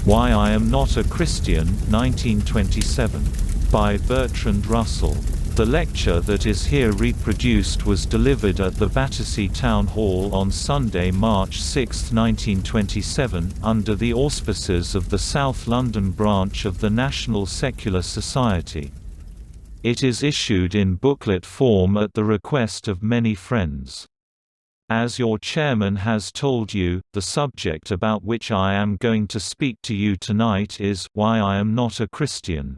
Why I Am Not a Christian, 1927. By Bertrand Russell. The lecture that is here reproduced was delivered at the Battersea Town Hall on Sunday, March 6, 1927, under the auspices of the South London branch of the National Secular Society. It is issued in booklet form at the request of many friends. As your chairman has told you, the subject about which I am going to speak to you tonight is, Why I Am Not a Christian.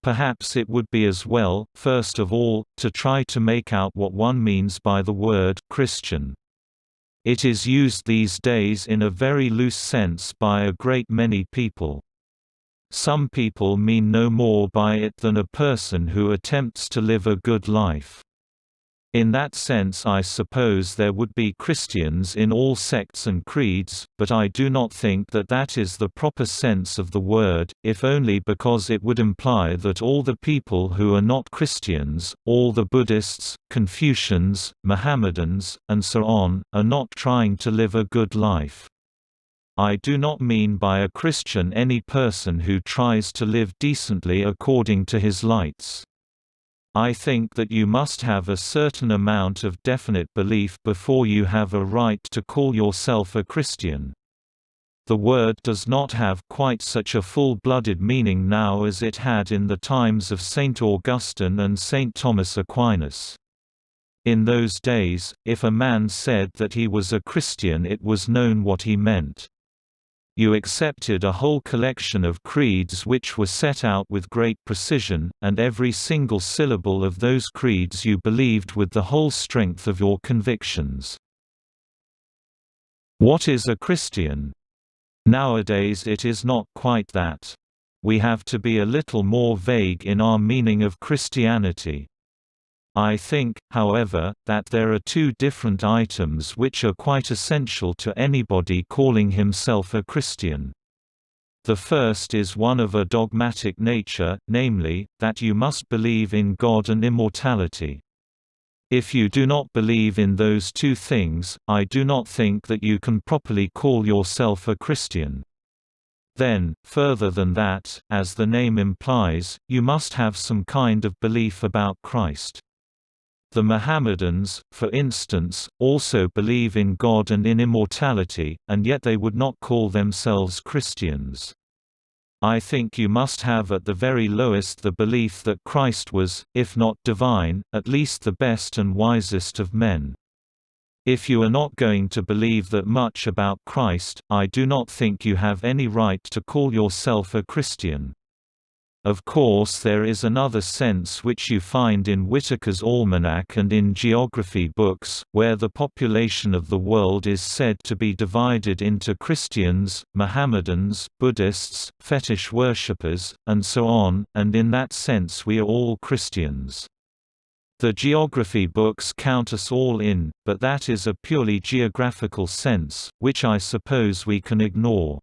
Perhaps it would be as well, first of all, to try to make out what one means by the word Christian. It is used these days in a very loose sense by a great many people. Some people mean no more by it than a person who attempts to live a good life. In that sense, I suppose there would be Christians in all sects and creeds, but I do not think that that is the proper sense of the word, if only because it would imply that all the people who are not Christians, all the Buddhists, Confucians, Mohammedans, and so on, are not trying to live a good life. I do not mean by a Christian any person who tries to live decently according to his lights. I think that you must have a certain amount of definite belief before you have a right to call yourself a Christian. The word does not have quite such a full-blooded meaning now as it had in the times of St. Augustine and St. Thomas Aquinas. In those days, if a man said that he was a Christian, it was known what he meant. You accepted a whole collection of creeds which were set out with great precision, and every single syllable of those creeds you believed with the whole strength of your convictions. What is a Christian? Nowadays it is not quite that. We have to be a little more vague in our meaning of Christianity. I think, however, that there are two different items which are quite essential to anybody calling himself a Christian. The first is one of a dogmatic nature, namely, that you must believe in God and immortality. If you do not believe in those two things, I do not think that you can properly call yourself a Christian. Then, further than that, as the name implies, you must have some kind of belief about Christ. The Mohammedans, for instance, also believe in God and in immortality, and yet they would not call themselves Christians. I think you must have at the very lowest the belief that Christ was, if not divine, at least the best and wisest of men. If you are not going to believe that much about Christ, I do not think you have any right to call yourself a Christian. Of course, there is another sense which you find in Whitaker's Almanac and in geography books, where the population of the world is said to be divided into Christians, Mohammedans, Buddhists, fetish worshippers, and so on, and in that sense we are all Christians. The geography books count us all in, but that is a purely geographical sense, which I suppose we can ignore.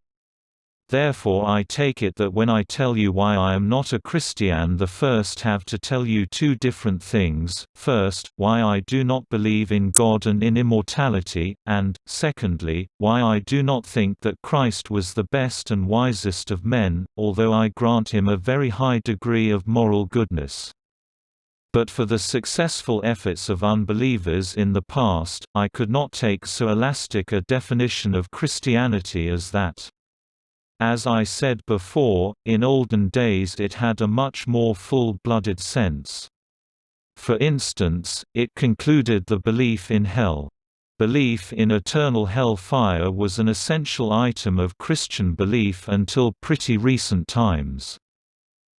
Therefore I take it that when I tell you why I am not a Christian, the first have to tell you two different things: first, why I do not believe in God and in immortality, and, secondly, why I do not think that Christ was the best and wisest of men, although I grant him a very high degree of moral goodness. But for the successful efforts of unbelievers in the past, I could not take so elastic a definition of Christianity as that. As I said before, in olden days it had a much more full-blooded sense. For instance, it concluded the belief in hell. Belief in eternal hell fire was an essential item of Christian belief until pretty recent times.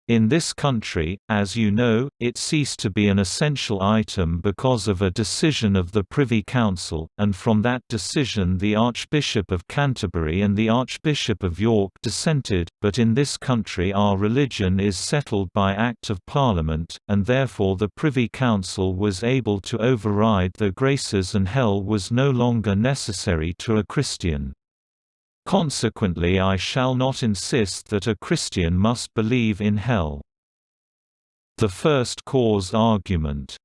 In this country, as you know, it ceased to be an essential item because of a decision of the Privy Council, and from that decision the Archbishop of Canterbury and the Archbishop of York dissented, but in this country our religion is settled by Act of Parliament, and therefore the Privy Council was able to override the graces and hell was no longer necessary to a Christian. Consequently, I shall not insist that a Christian must believe in hell. The first cause argument.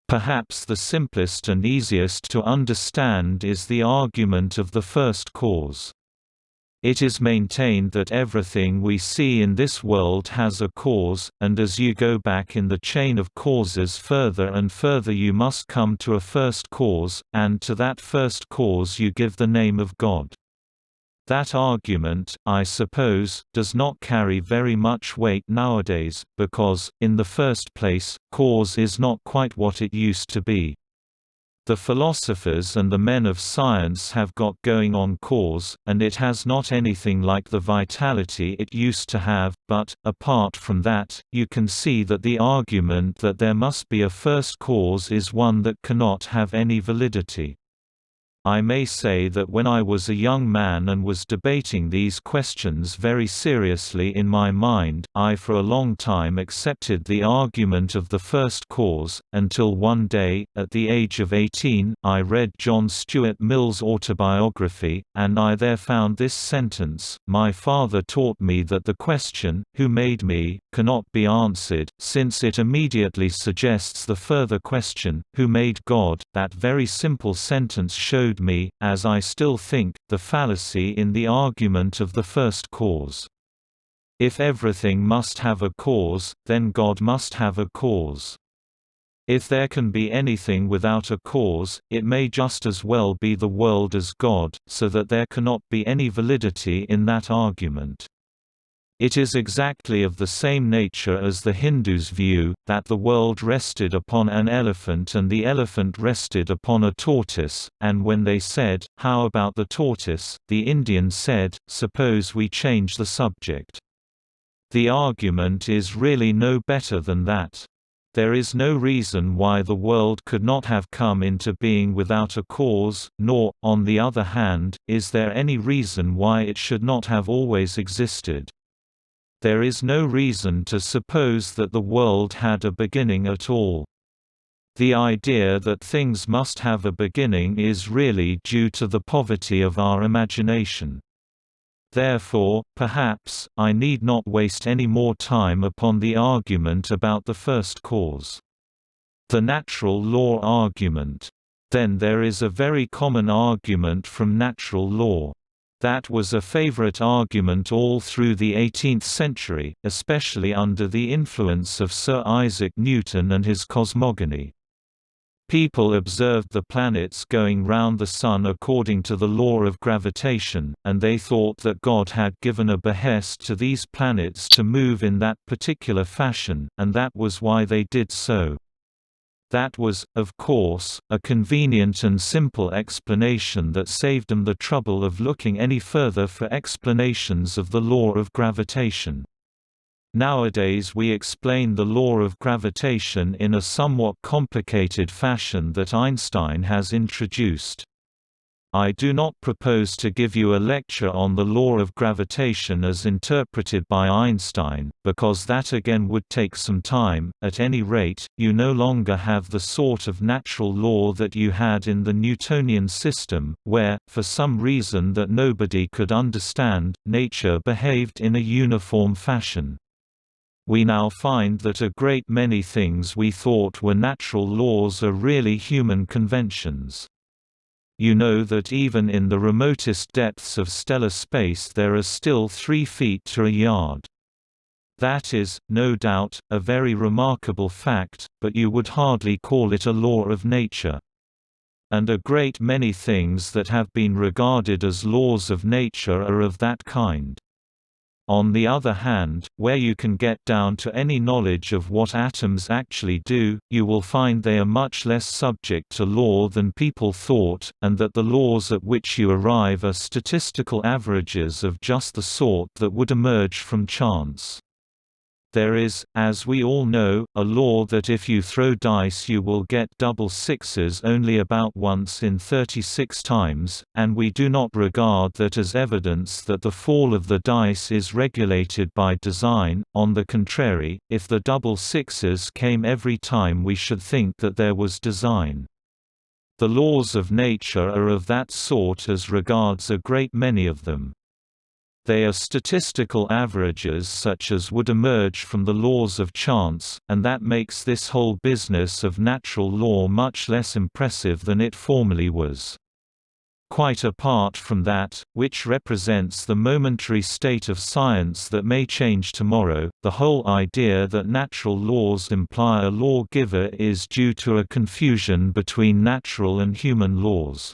Perhaps the simplest and easiest to understand is the argument of the first cause. It is maintained that everything we see in this world has a cause, and as you go back in the chain of causes further and further you must come to a first cause, and to that first cause you give the name of God. That argument, I suppose, does not carry very much weight nowadays, because, in the first place, cause is not quite what it used to be. The philosophers and the men of science have got going on cause, and it has not anything like the vitality it used to have, but, apart from that, you can see that the argument that there must be a first cause is one that cannot have any validity. I may say that when I was a young man and was debating these questions very seriously in my mind, I for a long time accepted the argument of the first cause, until one day, at the age of 18, I read John Stuart Mill's autobiography, and I there found this sentence: "My father taught me that the question, 'Who made me?' cannot be answered, since it immediately suggests the further question, 'Who made God?'" That very simple sentence showed me, as I still think, the fallacy in the argument of the first cause. If everything must have a cause, then God must have a cause. If there can be anything without a cause, it may just as well be the world as God, so that there cannot be any validity in that argument. It is exactly of the same nature as the Hindus' view, that the world rested upon an elephant and the elephant rested upon a tortoise, and when they said, "How about the tortoise?" the Indian said, "Suppose we change the subject." The argument is really no better than that. There is no reason why the world could not have come into being without a cause, nor, on the other hand, is there any reason why it should not have always existed. There is no reason to suppose that the world had a beginning at all. The idea that things must have a beginning is really due to the poverty of our imagination. Therefore, perhaps, I need not waste any more time upon the argument about the first cause. The natural law argument. Then there is a very common argument from natural law. That was a favorite argument all through the 18th century, especially under the influence of Sir Isaac Newton and his cosmogony. People observed the planets going round the Sun according to the law of gravitation, and they thought that God had given a behest to these planets to move in that particular fashion, and that was why they did so. That was, of course, a convenient and simple explanation that saved them the trouble of looking any further for explanations of the law of gravitation. Nowadays we explain the law of gravitation in a somewhat complicated fashion that Einstein has introduced. I do not propose to give you a lecture on the law of gravitation as interpreted by Einstein, because that again would take some time. At any rate, you no longer have the sort of natural law that you had in the Newtonian system, where, for some reason that nobody could understand, nature behaved in a uniform fashion. We now find that a great many things we thought were natural laws are really human conventions. You know that even in the remotest depths of stellar space there are still 3 feet to a yard. That is, no doubt, a very remarkable fact, but you would hardly call it a law of nature. And a great many things that have been regarded as laws of nature are of that kind. On the other hand, where you can get down to any knowledge of what atoms actually do, you will find they are much less subject to law than people thought, and that the laws at which you arrive are statistical averages of just the sort that would emerge from chance. There is, as we all know, a law that if you throw dice you will get double sixes only about once in 36 times, and we do not regard that as evidence that the fall of the dice is regulated by design. On the contrary, if the double sixes came every time we should think that there was design. The laws of nature are of that sort as regards a great many of them. They are statistical averages such as would emerge from the laws of chance, and that makes this whole business of natural law much less impressive than it formerly was. Quite apart from that, which represents the momentary state of science that may change tomorrow, the whole idea that natural laws imply a lawgiver is due to a confusion between natural and human laws.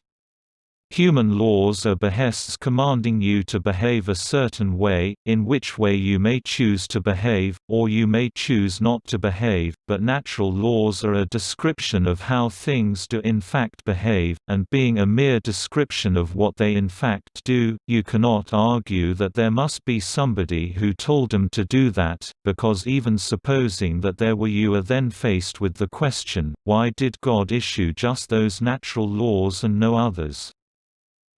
Human laws are behests commanding you to behave a certain way, in which way you may choose to behave, or you may choose not to behave, but natural laws are a description of how things do in fact behave, and being a mere description of what they in fact do, you cannot argue that there must be somebody who told them to do that, because even supposing that there were, you are then faced with the question, why did God issue just those natural laws and no others?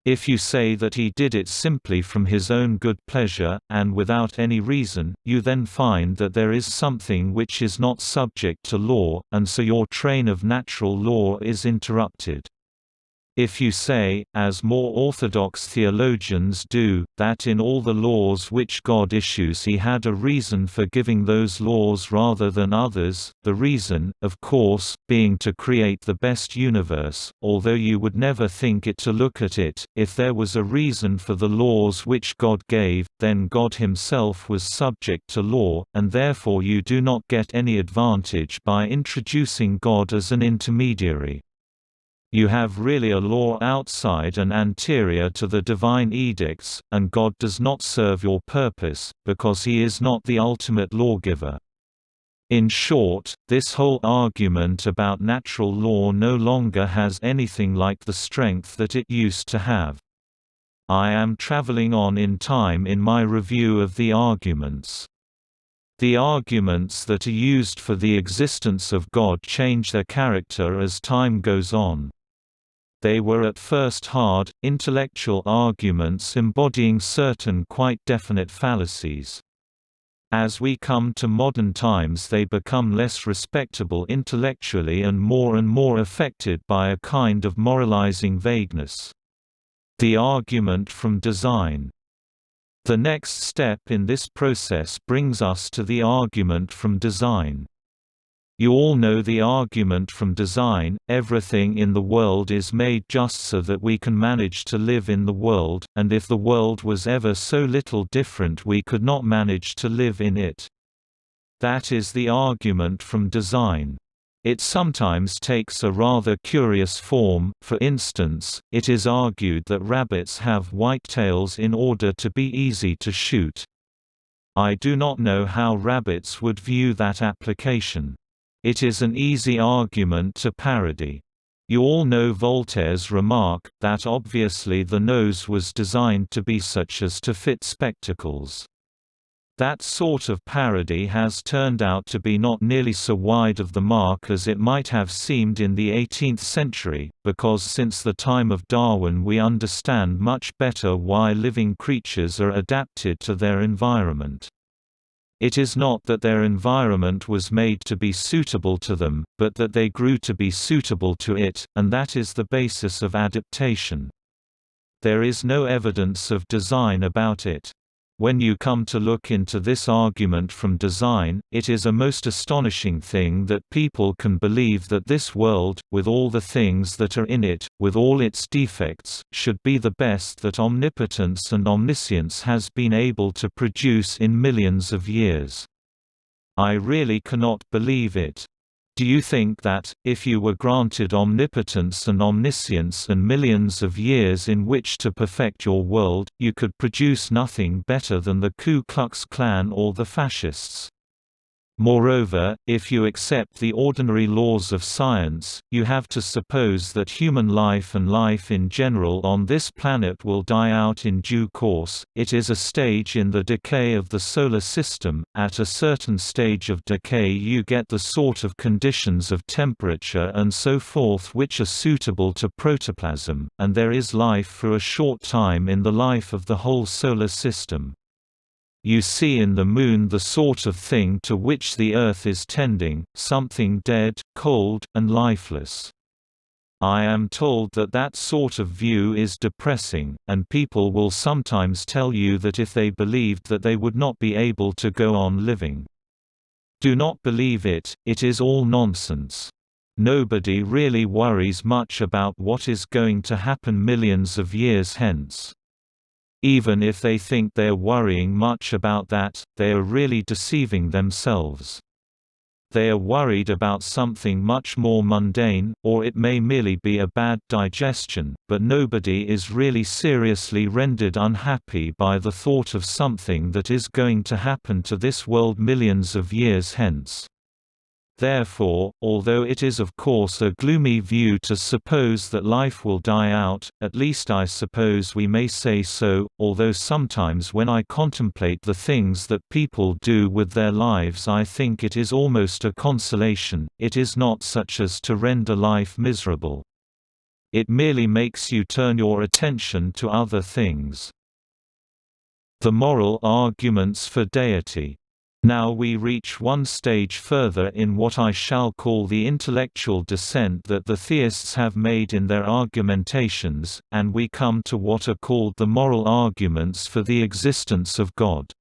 If you say that he did it simply from his own good pleasure, and without any reason, you then find that there is something which is not subject to law, and so your train of natural law is interrupted. If you say, as more orthodox theologians do, that in all the laws which God issues he had a reason for giving those laws rather than others, the reason, of course, being to create the best universe, although you would never think it to look at it, if there was a reason for the laws which God gave, then God himself was subject to law, and therefore you do not get any advantage by introducing God as an intermediary. You have really a law outside and anterior to the divine edicts, and God does not serve your purpose, because he is not the ultimate lawgiver. In short, this whole argument about natural law no longer has anything like the strength that it used to have. I am traveling on in time in my review of the arguments. The arguments that are used for the existence of God change their character as time goes on. They were at first hard, intellectual arguments embodying certain quite definite fallacies. As we come to modern times they become less respectable intellectually and more affected by a kind of moralizing vagueness. The argument from design. The next step in this process brings us to the argument from design. You all know the argument from design: everything in the world is made just so that we can manage to live in the world, and if the world was ever so little different we could not manage to live in it. That is the argument from design. It sometimes takes a rather curious form. For instance, it is argued that rabbits have white tails in order to be easy to shoot. I do not know how rabbits would view that application. It is an easy argument to parody. You all know Voltaire's remark, that obviously the nose was designed to be such as to fit spectacles. That sort of parody has turned out to be not nearly so wide of the mark as it might have seemed in the 18th century, because since the time of Darwin we understand much better why living creatures are adapted to their environment. It is not that their environment was made to be suitable to them, but that they grew to be suitable to it, and that is the basis of adaptation. There is no evidence of design about it. When you come to look into this argument from design, it is a most astonishing thing that people can believe that this world, with all the things that are in it, with all its defects, should be the best that omnipotence and omniscience has been able to produce in millions of years. I really cannot believe it. Do you think that, if you were granted omnipotence and omniscience and millions of years in which to perfect your world, you could produce nothing better than the Ku Klux Klan or the fascists? Moreover, if you accept the ordinary laws of science, you have to suppose that human life and life in general on this planet will die out in due course. It is a stage in the decay of the solar system. At a certain stage of decay you get the sort of conditions of temperature and so forth which are suitable to protoplasm, and there is life for a short time in the life of the whole solar system. You see in the Moon the sort of thing to which the Earth is tending, something dead, cold, and lifeless. I am told that that sort of view is depressing, and people will sometimes tell you that if they believed that they would not be able to go on living. Do not believe it, it is all nonsense. Nobody really worries much about what is going to happen millions of years hence. Even if they think they're worrying much about that, they are really deceiving themselves. They are worried about something much more mundane, or it may merely be a bad digestion, but nobody is really seriously rendered unhappy by the thought of something that is going to happen to this world millions of years hence. Therefore, although it is of course a gloomy view to suppose that life will die out, at least I suppose we may say so, although sometimes when I contemplate the things that people do with their lives I think it is almost a consolation. It is not such as to render life miserable. It merely makes you turn your attention to other things. The moral arguments for deity. Now we reach one stage further in what I shall call the intellectual descent that the theists have made in their argumentations, and we come to what are called the moral arguments for the existence of God.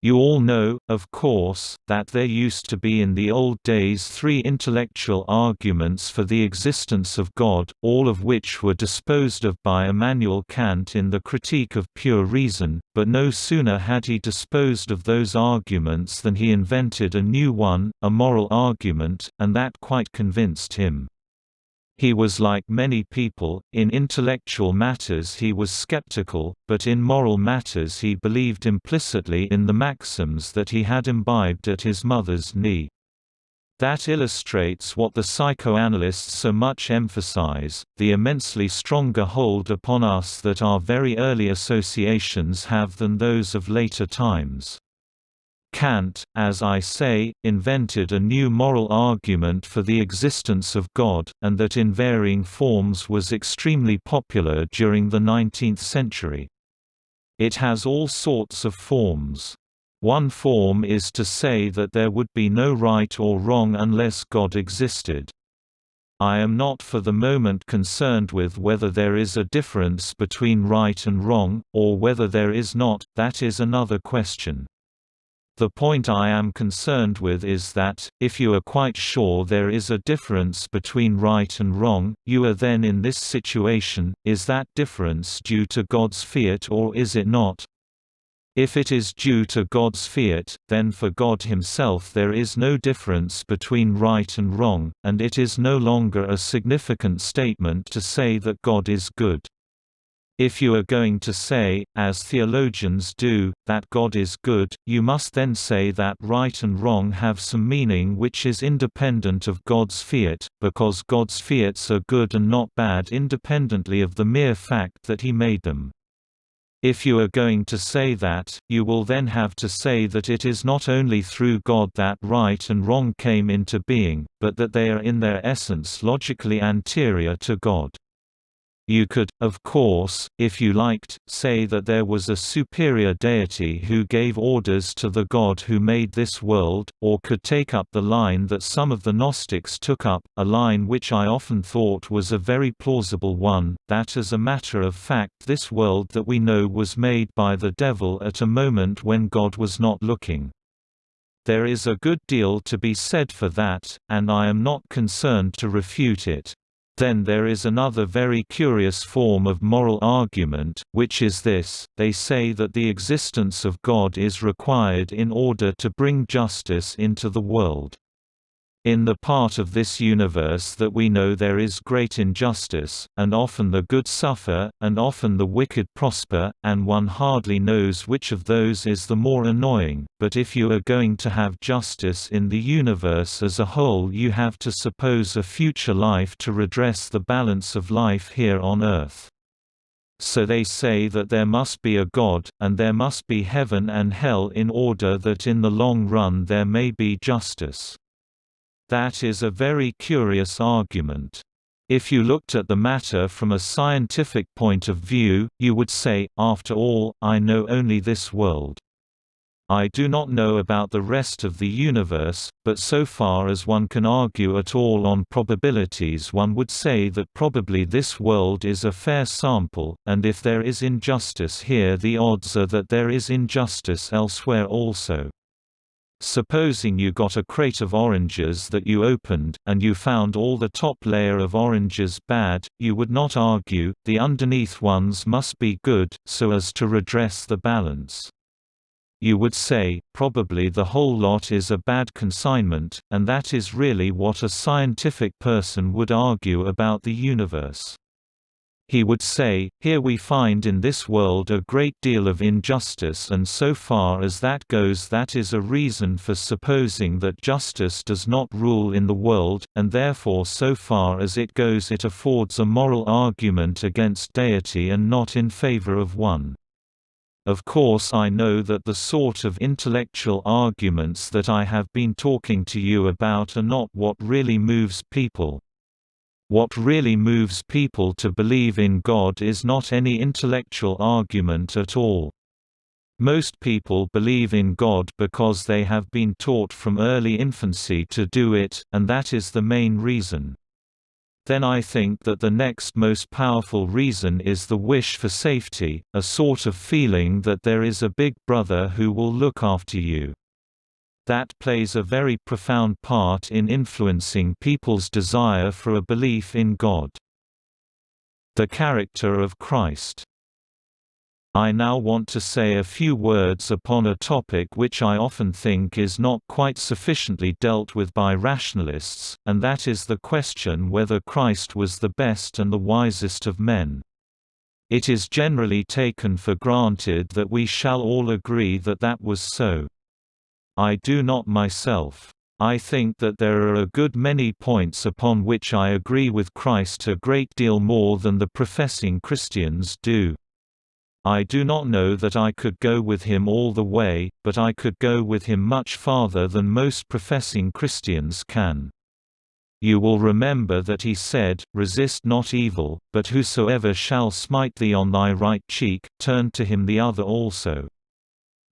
You all know, of course, that there used to be in the old days 3 intellectual arguments for the existence of God, all of which were disposed of by Immanuel Kant in the Critique of Pure Reason, but no sooner had he disposed of those arguments than he invented a new one, a moral argument, and that quite convinced him. He was like many people, in intellectual matters he was skeptical, but in moral matters he believed implicitly in the maxims that he had imbibed at his mother's knee. That illustrates what the psychoanalysts so much emphasize, the immensely stronger hold upon us that our very early associations have than those of later times. Kant, as I say, invented a new moral argument for the existence of God, and that in varying forms was extremely popular during the 19th century. It has all sorts of forms. One form is to say that there would be no right or wrong unless God existed. I am not for the moment concerned with whether there is a difference between right and wrong, or whether there is not, that is another question. The point I am concerned with is that, if you are quite sure there is a difference between right and wrong, you are then in this situation: is that difference due to God's fiat or is it not? If it is due to God's fiat, then for God himself there is no difference between right and wrong, and it is no longer a significant statement to say that God is good. If you are going to say, as theologians do, that God is good, you must then say that right and wrong have some meaning which is independent of God's fiat, because God's fiats are good and not bad independently of the mere fact that he made them. If you are going to say that, you will then have to say that it is not only through God that right and wrong came into being, but that they are in their essence logically anterior to God. You could, of course, if you liked, say that there was a superior deity who gave orders to the God who made this world, or could take up the line that some of the Gnostics took up, a line which I often thought was a very plausible one, that as a matter of fact this world that we know was made by the devil at a moment when God was not looking. There is a good deal to be said for that, and I am not concerned to refute it. Then there is another very curious form of moral argument, which is this: they say that the existence of God is required in order to bring justice into the world. In the part of this universe that we know there is great injustice, and often the good suffer, and often the wicked prosper, and one hardly knows which of those is the more annoying, but if you are going to have justice in the universe as a whole you have to suppose a future life to redress the balance of life here on earth. So they say that there must be a God, and there must be heaven and hell in order that in the long run there may be justice. That is a very curious argument. If you looked at the matter from a scientific point of view, you would say, after all, I know only this world. I do not know about the rest of the universe, but so far as one can argue at all on probabilities one would say that probably this world is a fair sample, and if there is injustice here the odds are that there is injustice elsewhere also. Supposing you got a crate of oranges that you opened, and you found all the top layer of oranges bad, you would not argue, the underneath ones must be good, so as to redress the balance. You would say, probably the whole lot is a bad consignment, and that is really what a scientific person would argue about the universe. He would say, here we find in this world a great deal of injustice, and so far as that goes, that is a reason for supposing that justice does not rule in the world, and therefore so far as it goes it affords a moral argument against deity and not in favor of one. Of course I know that the sort of intellectual arguments that I have been talking to you about are not what really moves people. What really moves people to believe in God is not any intellectual argument at all. Most people believe in God because they have been taught from early infancy to do it, and that is the main reason. Then I think that the next most powerful reason is the wish for safety, a sort of feeling that there is a big brother who will look after you. That plays a very profound part in influencing people's desire for a belief in God. The character of Christ. I now want to say a few words upon a topic which I often think is not quite sufficiently dealt with by rationalists, and that is the question whether Christ was the best and the wisest of men. It is generally taken for granted that we shall all agree that that was so. I do not myself. I think that there are a good many points upon which I agree with Christ a great deal more than the professing Christians do. I do not know that I could go with him all the way, but I could go with him much farther than most professing Christians can. You will remember that he said, "Resist not evil, but whosoever shall smite thee on thy right cheek, turn to him the other also."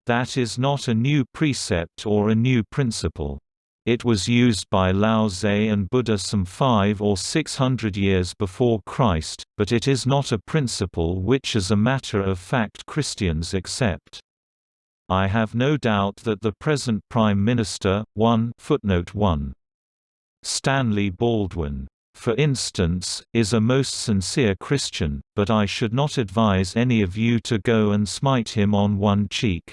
That is not a new precept or a new principle. It was used by Lao Tse and Buddha some 500 or 600 years before Christ, but it is not a principle which as a matter of fact Christians accept. I have no doubt that the present Prime Minister, 1 Stanley Baldwin, for instance, is a most sincere Christian, but I should not advise any of you to go and smite him on one cheek.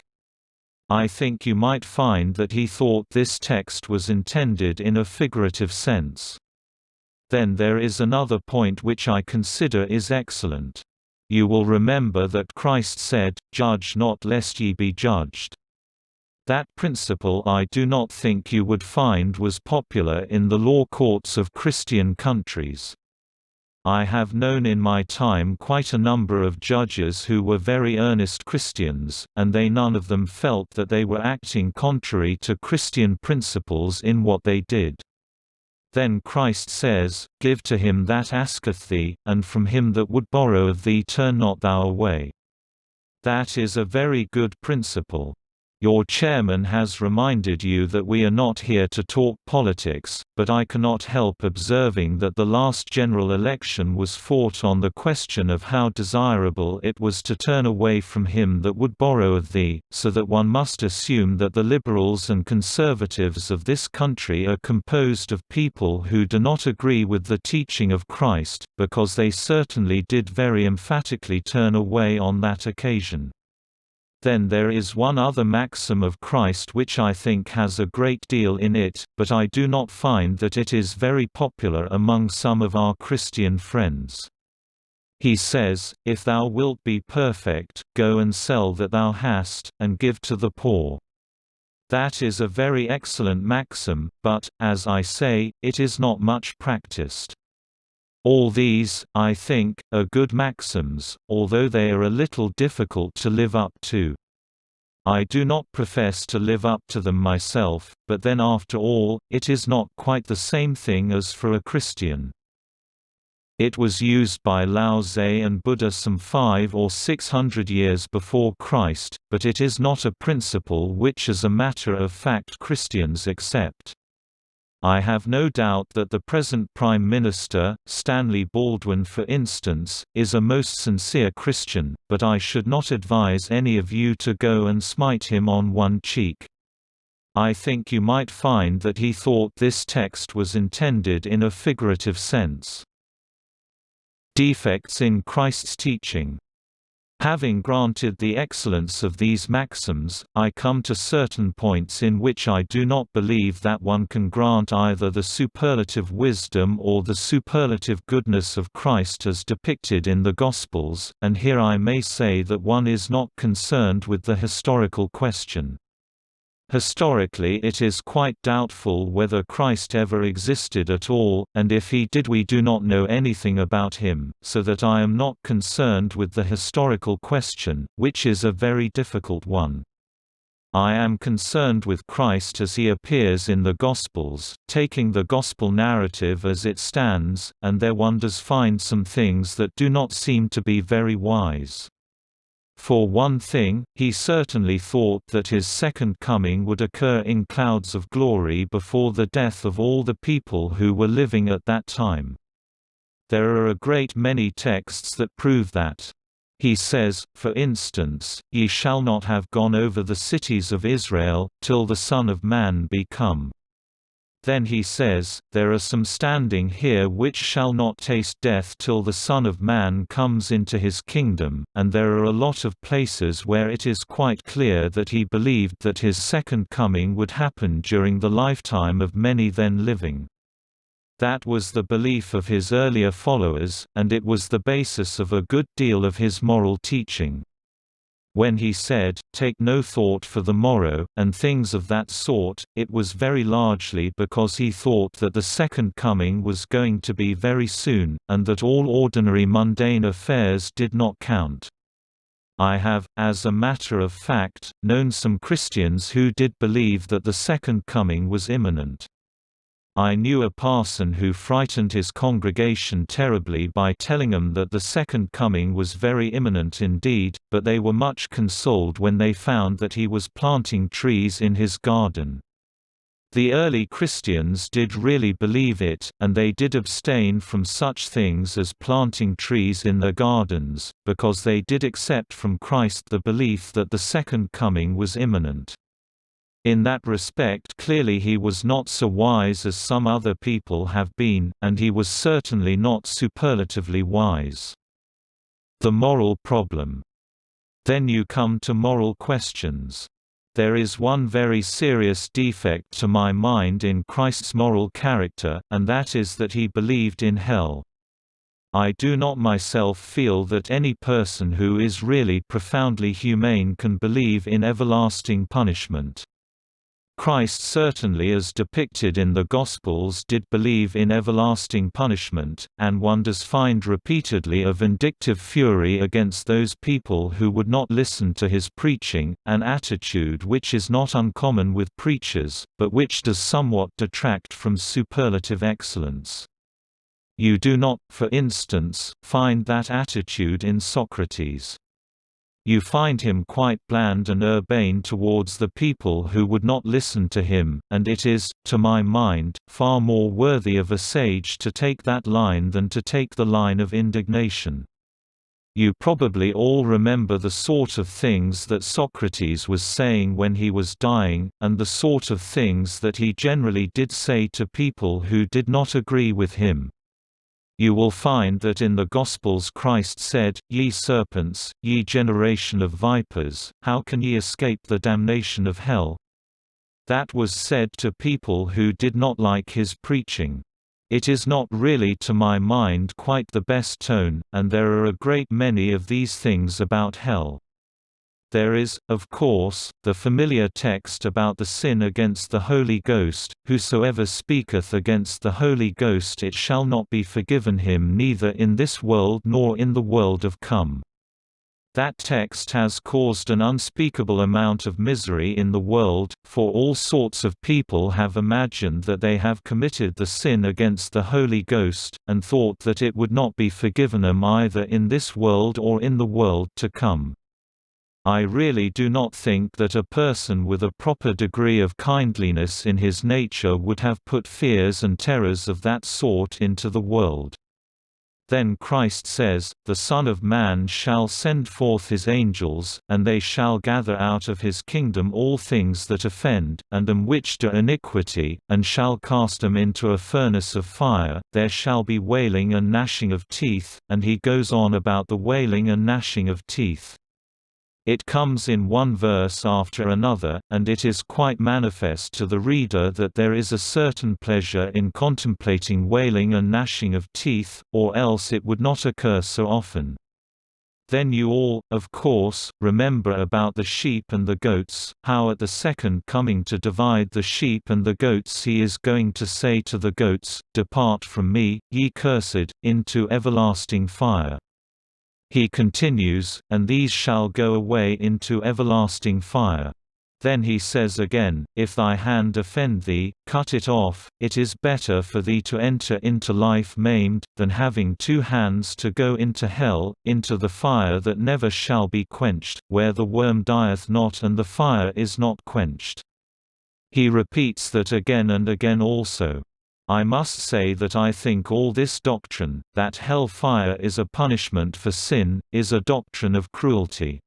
I think you might find that he thought this text was intended in a figurative sense. Then there is another point which I consider is excellent. You will remember that Christ said, "Judge not lest ye be judged." That principle I do not think you would find was popular in the law courts of Christian countries. I have known in my time quite a number of judges who were very earnest Christians, and they none of them felt that they were acting contrary to Christian principles in what they did. Then Christ says, "Give to him that asketh thee, and from him that would borrow of thee turn not thou away." That is a very good principle. Your chairman has reminded you that we are not here to talk politics, but I cannot help observing that the last general election was fought on the question of how desirable it was to turn away from him that would borrow of thee, so that one must assume that the liberals and conservatives of this country are composed of people who do not agree with the teaching of Christ, because they certainly did very emphatically turn away on that occasion. Then there is one other maxim of Christ which I think has a great deal in it, but I do not find that it is very popular among some of our Christian friends. He says, "If thou wilt be perfect, go and sell that thou hast, and give to the poor." That is a very excellent maxim, but, as I say, it is not much practiced. All these, I think, are good maxims, although they are a little difficult to live up to. I do not profess to live up to them myself, but then after all, it is not quite the same thing as for a Christian. It was used by Lao Tse and Buddha some 500 or 600 years before Christ, but it is not a principle which as a matter of fact Christians accept. I have no doubt that the present Prime Minister, Stanley Baldwin for instance, is a most sincere Christian, but I should not advise any of you to go and smite him on one cheek. I think you might find that he thought this text was intended in a figurative sense. Defects in Christ's teaching. Having granted the excellence of these maxims, I come to certain points in which I do not believe that one can grant either the superlative wisdom or the superlative goodness of Christ as depicted in the Gospels, and here I may say that one is not concerned with the historical question. Historically it is quite doubtful whether Christ ever existed at all, and if he did we do not know anything about him, so that I am not concerned with the historical question, which is a very difficult one. I am concerned with Christ as he appears in the Gospels, taking the Gospel narrative as it stands, and there one does find some things that do not seem to be very wise. For one thing, he certainly thought that his second coming would occur in clouds of glory before the death of all the people who were living at that time. There are a great many texts that prove that. He says, for instance, "Ye shall not have gone over the cities of Israel, till the Son of Man be come." Then he says, "There are some standing here which shall not taste death till the Son of Man comes into his kingdom," and there are a lot of places where it is quite clear that he believed that his second coming would happen during the lifetime of many then living. That was the belief of his earlier followers, and it was the basis of a good deal of his moral teaching. When he said, "Take no thought for the morrow," and things of that sort, it was very largely because he thought that the second coming was going to be very soon, and that all ordinary mundane affairs did not count. I have, as a matter of fact, known some Christians who did believe that the second coming was imminent. I knew a parson who frightened his congregation terribly by telling them that the second coming was very imminent indeed, but they were much consoled when they found that he was planting trees in his garden. The early Christians did really believe it, and they did abstain from such things as planting trees in their gardens, because they did accept from Christ the belief that the second coming was imminent. In that respect clearly he was not so wise as some other people have been, and he was certainly not superlatively wise. The moral problem. Then you come to moral questions. There is one very serious defect to my mind in Christ's moral character, and that is that he believed in hell. I do not myself feel that any person who is really profoundly humane can believe in everlasting punishment. Christ certainly as depicted in the Gospels did believe in everlasting punishment, and one does find repeatedly a vindictive fury against those people who would not listen to his preaching, an attitude which is not uncommon with preachers, but which does somewhat detract from superlative excellence. You do not, for instance, find that attitude in Socrates. You find him quite bland and urbane towards the people who would not listen to him, and it is, to my mind, far more worthy of a sage to take that line than to take the line of indignation. You probably all remember the sort of things that Socrates was saying when he was dying, and the sort of things that he generally did say to people who did not agree with him. You will find that in the Gospels Christ said, "Ye serpents, ye generation of vipers, how can ye escape the damnation of hell?" That was said to people who did not like his preaching. It is not really to my mind quite the best tone, and there are a great many of these things about hell. There is, of course, the familiar text about the sin against the Holy Ghost, "Whosoever speaketh against the Holy Ghost it shall not be forgiven him neither in this world nor in the world of come." That text has caused an unspeakable amount of misery in the world, for all sorts of people have imagined that they have committed the sin against the Holy Ghost, and thought that it would not be forgiven them either in this world or in the world to come. I really do not think that a person with a proper degree of kindliness in his nature would have put fears and terrors of that sort into the world. Then Christ says, "The Son of Man shall send forth his angels, and they shall gather out of his kingdom all things that offend, and them which do iniquity, and shall cast them into a furnace of fire, there shall be wailing and gnashing of teeth," and he goes on about the wailing and gnashing of teeth. It comes in one verse after another, and it is quite manifest to the reader that there is a certain pleasure in contemplating wailing and gnashing of teeth, or else it would not occur so often. Then you all, of course, remember about the sheep and the goats, how at the second coming to divide the sheep and the goats he is going to say to the goats, "Depart from me, ye cursed, into everlasting fire." He continues, "And these shall go away into everlasting fire." Then he says again, "If thy hand offend thee, cut it off, it is better for thee to enter into life maimed, than having 2 hands to go into hell, into the fire that never shall be quenched, where the worm dieth not and the fire is not quenched." He repeats that again and again also. I must say that I think all this doctrine, that hell fire is a punishment for sin, is a doctrine of cruelty.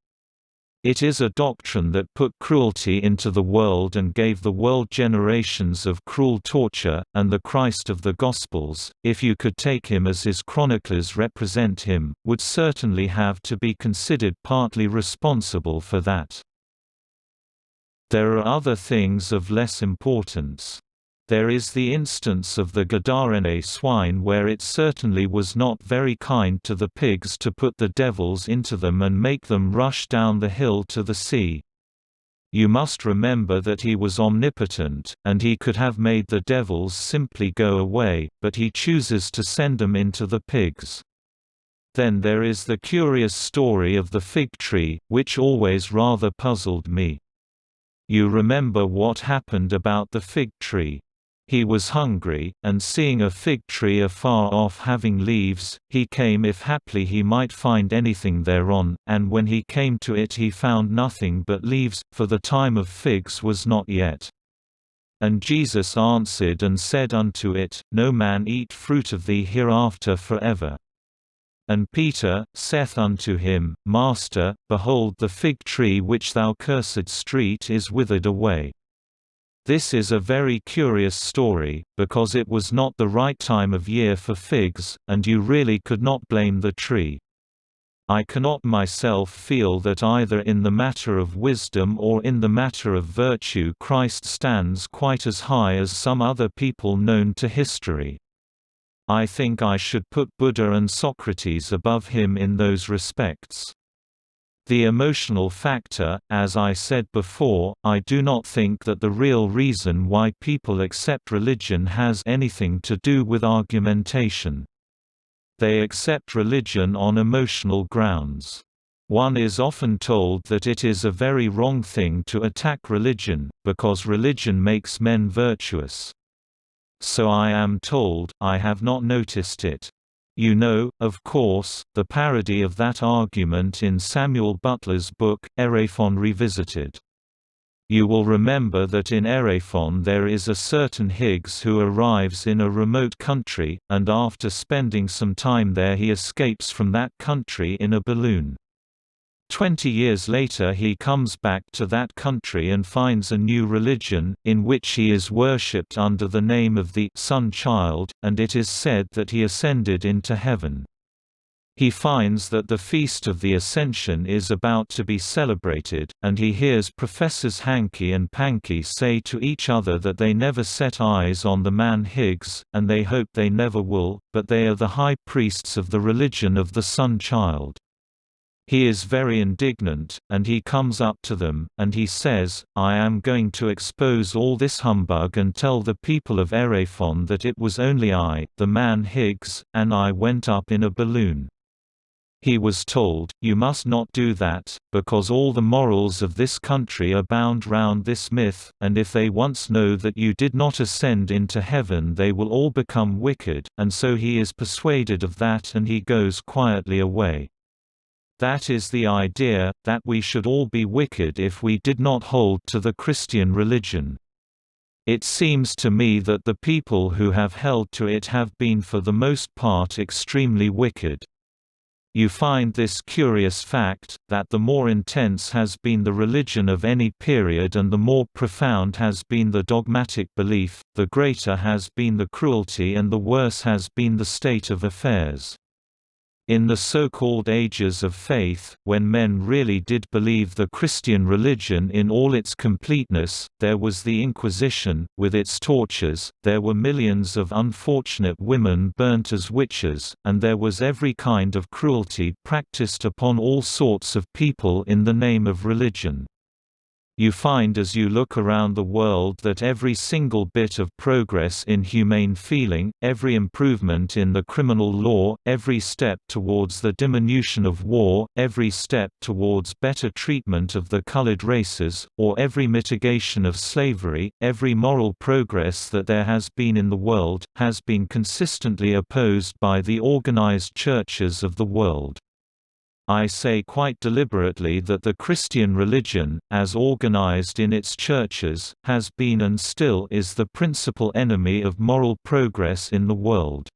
It is a doctrine that put cruelty into the world and gave the world generations of cruel torture, and the Christ of the Gospels, if you could take him as his chroniclers represent him, would certainly have to be considered partly responsible for that. There are other things of less importance. There is the instance of the Gadarene swine where it certainly was not very kind to the pigs to put the devils into them and make them rush down the hill to the sea. You must remember that he was omnipotent, and he could have made the devils simply go away, but he chooses to send them into the pigs. Then there is the curious story of the fig tree, which always rather puzzled me. You remember what happened about the fig tree. He was hungry, and seeing a fig tree afar off having leaves, he came if haply he might find anything thereon, and when he came to it he found nothing but leaves, for the time of figs was not yet. And Jesus answered and said unto it, No man eat fruit of thee hereafter forever. And Peter saith unto him, Master, behold the fig tree which thou cursedst is withered away. This is a very curious story, because it was not the right time of year for figs, and you really could not blame the tree. I cannot myself feel that either in the matter of wisdom or in the matter of virtue Christ stands quite as high as some other people known to history. I think I should put Buddha and Socrates above him in those respects. The emotional factor, as I said before, I do not think that the real reason why people accept religion has anything to do with argumentation. They accept religion on emotional grounds. One is often told that it is a very wrong thing to attack religion, because religion makes men virtuous. So I am told, I have not noticed it. You know, of course, the parody of that argument in Samuel Butler's book, Erephon Revisited. You will remember that in Erephon there is a certain Higgs who arrives in a remote country, and after spending some time there he escapes from that country in a balloon. 20 years later he comes back to that country and finds a new religion, in which he is worshipped under the name of the Sun Child, and it is said that he ascended into heaven. He finds that the Feast of the Ascension is about to be celebrated, and he hears Professors Hankey and Pankey say to each other that they never set eyes on the man Higgs, and they hope they never will, but they are the high priests of the religion of the Sun Child. He is very indignant, and he comes up to them, and he says, I am going to expose all this humbug and tell the people of Erephon that it was only I, the man Higgs, and I went up in a balloon. He was told, you must not do that, because all the morals of this country are bound round this myth, and if they once know that you did not ascend into heaven they will all become wicked, and so he is persuaded of that and he goes quietly away. That is the idea, that we should all be wicked if we did not hold to the Christian religion. It seems to me that the people who have held to it have been for the most part extremely wicked. You find this curious fact, that the more intense has been the religion of any period and the more profound has been the dogmatic belief, the greater has been the cruelty and the worse has been the state of affairs. In the so-called ages of faith, when men really did believe the Christian religion in all its completeness, there was the Inquisition, with its tortures, there were millions of unfortunate women burnt as witches, and there was every kind of cruelty practiced upon all sorts of people in the name of religion. You find as you look around the world that every single bit of progress in humane feeling, every improvement in the criminal law, every step towards the diminution of war, every step towards better treatment of the colored races, or every mitigation of slavery, every moral progress that there has been in the world, has been consistently opposed by the organized churches of the world. I say quite deliberately that the Christian religion, as organized in its churches, has been and still is the principal enemy of moral progress in the world.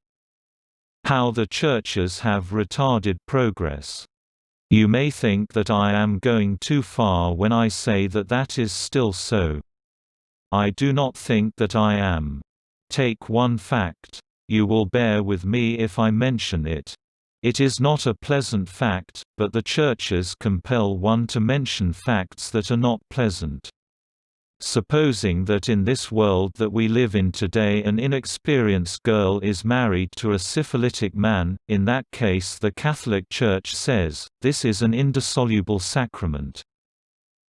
How the churches have retarded progress. You may think that I am going too far when I say that that is still so. I do not think that I am. Take one fact. You will bear with me if I mention it. It is not a pleasant fact, but the churches compel one to mention facts that are not pleasant. Supposing that in this world that we live in today an inexperienced girl is married to a syphilitic man, in that case the Catholic Church says, this is an indissoluble sacrament.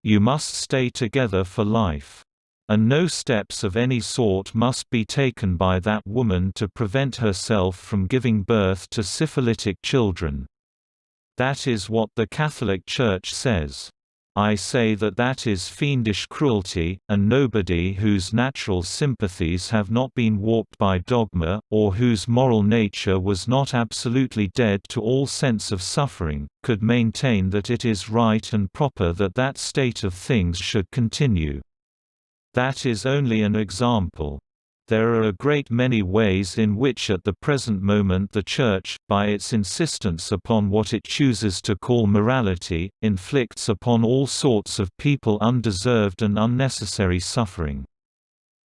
You must stay together for life. And no steps of any sort must be taken by that woman to prevent herself from giving birth to syphilitic children. That is what the Catholic Church says. I say that that is fiendish cruelty, and nobody whose natural sympathies have not been warped by dogma, or whose moral nature was not absolutely dead to all sense of suffering, could maintain that it is right and proper that that state of things should continue. That is only an example. There are a great many ways in which at the present moment the Church, by its insistence upon what it chooses to call morality, inflicts upon all sorts of people undeserved and unnecessary suffering.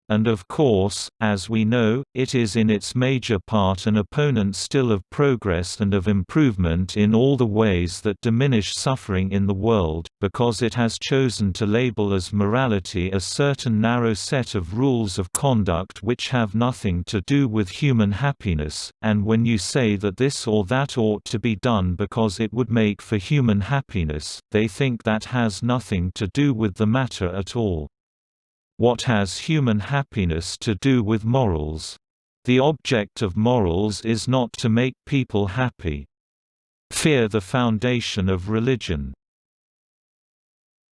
And of course, as we know, it is in its major part an opponent still of progress and of improvement in all the ways that diminish suffering in the world, because it has chosen to label as morality a certain narrow set of rules of conduct which have nothing to do with human happiness, and when you say that this or that ought to be done because it would make for human happiness, they think that has nothing to do with the matter at all. What has human happiness to do with morals? The object of morals is not to make people happy. Fear the foundation of religion.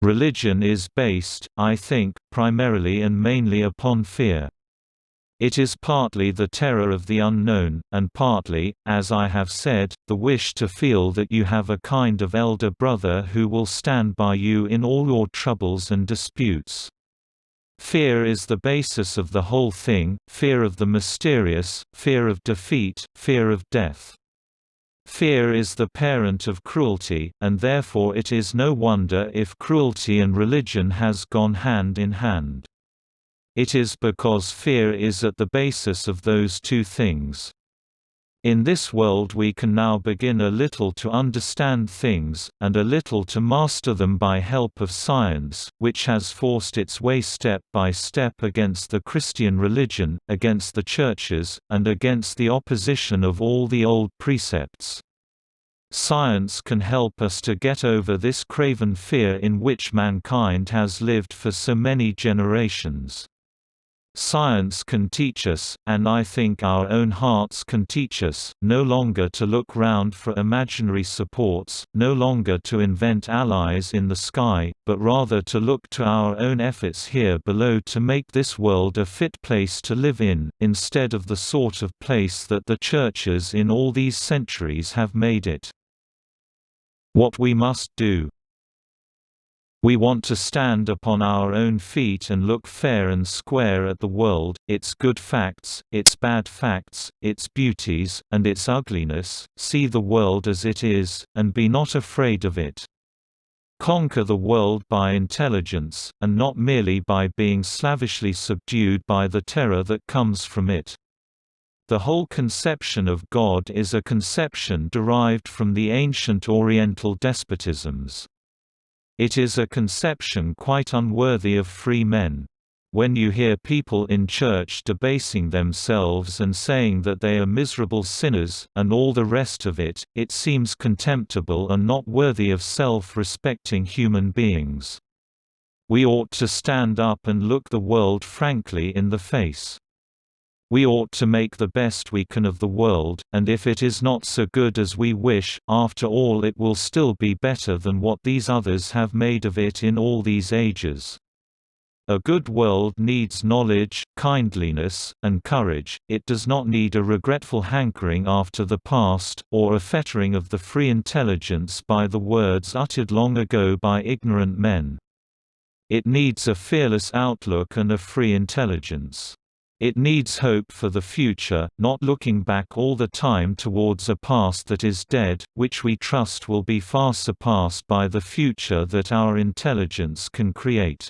Religion is based, I think, primarily and mainly upon fear. It is partly the terror of the unknown, and partly, as I have said, the wish to feel that you have a kind of elder brother who will stand by you in all your troubles and disputes. Fear is the basis of the whole thing, fear of the mysterious, fear of defeat, fear of death. Fear is the parent of cruelty, and therefore it is no wonder if cruelty and religion has gone hand in hand. It is because fear is at the basis of those two things. In this world we can now begin a little to understand things, and a little to master them by help of science, which has forced its way step by step against the Christian religion, against the churches, and against the opposition of all the old precepts. Science can help us to get over this craven fear in which mankind has lived for so many generations. Science can teach us, and I think our own hearts can teach us, no longer to look round for imaginary supports, no longer to invent allies in the sky, but rather to look to our own efforts here below to make this world a fit place to live in, instead of the sort of place that the churches in all these centuries have made it. What we must do. We want to stand upon our own feet and look fair and square at the world, its good facts, its bad facts, its beauties, and its ugliness, see the world as it is, and be not afraid of it. Conquer the world by intelligence, and not merely by being slavishly subdued by the terror that comes from it. The whole conception of God is a conception derived from the ancient Oriental despotisms. It is a conception quite unworthy of free men. When you hear people in church debasing themselves and saying that they are miserable sinners, and all the rest of it, it seems contemptible and not worthy of self-respecting human beings. We ought to stand up and look the world frankly in the face. We ought to make the best we can of the world, and if it is not so good as we wish, after all it will still be better than what these others have made of it in all these ages. A good world needs knowledge, kindliness, and courage. It does not need a regretful hankering after the past, or a fettering of the free intelligence by the words uttered long ago by ignorant men. It needs a fearless outlook and a free intelligence. It needs hope for the future, not looking back all the time towards a past that is dead, which we trust will be far surpassed by the future that our intelligence can create.